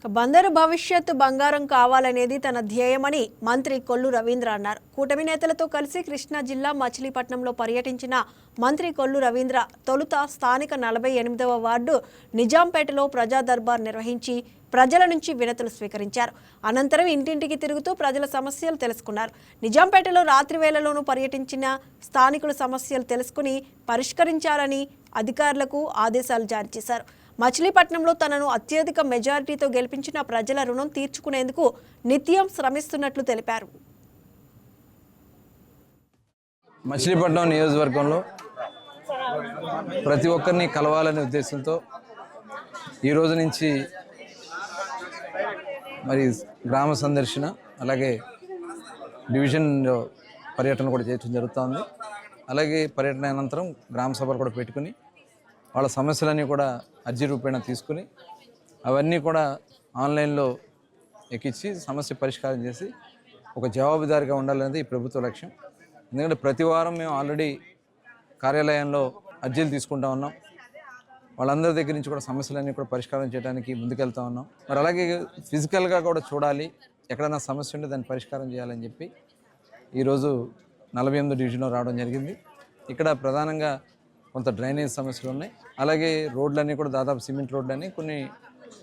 బందరు భవిష్యత్తు బంగారం కావాలనేది తన ధ్యేయమని మంత్రి కొల్లు రవీంద్ర అన్నారు. కూటమి నేతలతో కలిసి కృష్ణా జిల్లా మచిలీపట్నంలో పర్యటించిన మంత్రి కొల్లు రవీంద్ర తొలుత స్థానిక 48వ వార్డు నిజాంపేటలో ప్రజా దర్బార్ నిర్వహించి ప్రజల నుంచి వినతులు స్వీకరించారు. అనంతరం ఇంటింటికి తిరుగుతూ ప్రజల సమస్యలు తెలుసుకున్నారు. నిజాంపేటలో రాత్రి వేళలోనూ పర్యటించిన స్థానికుల సమస్యలు తెలుసుకుని పరిష్కరించాలని అధికారులకు ఆదేశాలు జారీ చేశారు. మచిలీపట్నంలో తనను అత్యధిక మెజారిటీతో గెలిపించిన ప్రజల రుణం తీర్చుకునేందుకు నిత్యం శ్రమిస్తున్నట్లు తెలిపారు. మచిలీపట్నం నియోజకవర్గంలో ప్రతి ఒక్కరిని కలవాలనే ఉద్దేశంతో ఈ రోజు నుంచి మరి గ్రామ సందర్శన అలాగే డివిజన్ పర్యటన కూడా చేయడం జరుగుతుంది. అలాగే పర్యటన అనంతరం గ్రామ సభలు కూడా పెట్టుకుని వాళ్ళ సమస్యలన్నీ కూడా అర్జీ రూపేణ తీసుకుని అవన్నీ కూడా ఆన్లైన్లో ఎక్కించి సమస్య పరిష్కారం చేసి ఒక జవాబుదారిగా ఉండాలనేది ఈ ప్రభుత్వ లక్ష్యం. ఎందుకంటే ప్రతి వారం మేము ఆల్రెడీ కార్యాలయంలో అర్జీలు తీసుకుంటా ఉన్నాం. వాళ్ళందరి దగ్గర నుంచి కూడా సమస్యలన్నీ కూడా పరిష్కారం చేయడానికి ముందుకెళ్తా ఉన్నాం. మరి అలాగే ఫిజికల్గా కూడా చూడాలి, ఎక్కడైనా సమస్య ఉంటే దాన్ని పరిష్కారం చేయాలని చెప్పి ఈరోజు 48 డివిజన్లో రావడం జరిగింది. ఇక్కడ ప్రధానంగా కొంత డ్రైనేజ్ సమస్యలు ఉన్నాయి. అలాగే రోడ్లన్నీ కూడా దాదాపు సిమెంట్ రోడ్లన్నీ కొన్ని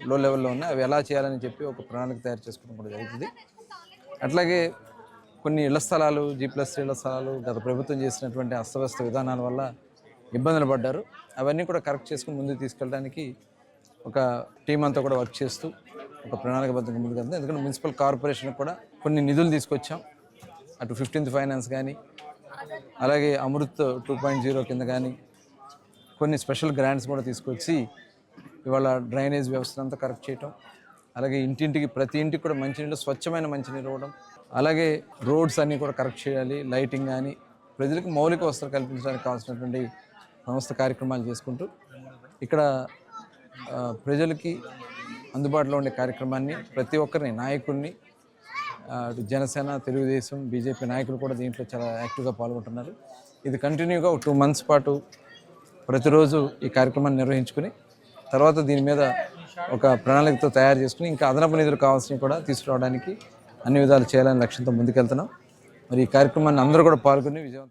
లో లెవెల్లో ఉన్నాయి. అవి ఎలా చేయాలని చెప్పి ఒక ప్రణాళిక తయారు చేసుకోవడం కూడా జరుగుతుంది. అట్లాగే కొన్ని ఇళ్ల స్థలాలు G+3 ఇళ్ల స్థలాలు గత ప్రభుత్వం చేసినటువంటి అస్తవ్యస్త విధానాల వల్ల ఇబ్బందులు పడ్డారు. అవన్నీ కూడా కరెక్ట్ చేసుకుని ముందుకు తీసుకెళ్ళడానికి ఒక టీం అంతా కూడా వర్క్ చేస్తూ ఒక ప్రణాళికబద్ధంగా ముందుకు వెళ్తుంది. ఎందుకంటే మున్సిపల్ కార్పొరేషన్ కూడా కొన్ని నిధులు తీసుకొచ్చాం. అటు 15th ఫైనాన్స్ కానీ అలాగే అమృత్ 2.0 కింద కానీ కొన్ని స్పెషల్ గ్రాంట్స్ కూడా తీసుకొచ్చి ఇవాళ డ్రైనేజ్ వ్యవస్థ అంతా కరెక్ట్ చేయటం, అలాగే ఇంటింటికి ప్రతి ఇంటికి కూడా మంచినీళ్ళు, స్వచ్ఛమైన మంచినీళ్ళు ఇవ్వడం, అలాగే రోడ్స్ అన్నీ కూడా కరెక్ట్ చేయాలి, లైటింగ్ కానీ ప్రజలకు మౌలిక వసతులు కల్పించడానికి కావాల్సినటువంటి సమస్త కార్యక్రమాలు చేసుకుంటూ ఇక్కడ ప్రజలకి అందుబాటులో ఉండే కార్యక్రమాన్ని ప్రతి ఒక్కరిని నాయకుడిని జనసేన, తెలుగుదేశం, బీజేపీ నాయకులు కూడా దీంట్లో చాలా యాక్టివ్గా పాల్గొంటున్నారు. ఇది కంటిన్యూగా ఒక 2 months పాటు ప్రతిరోజు ఈ కార్యక్రమాన్ని నిర్వహించుకుని తర్వాత దీని మీద ఒక ప్రణాళికతో తయారు చేసుకుని ఇంకా అదనపు నిధులు కావాల్సినవి కూడా తీసుకురావడానికి అన్ని విధాలు చేయాలని లక్ష్యంతో ముందుకెళ్తున్నాం. మరి ఈ కార్యక్రమాన్ని అందరూ కూడా పాల్గొని విజయవంతం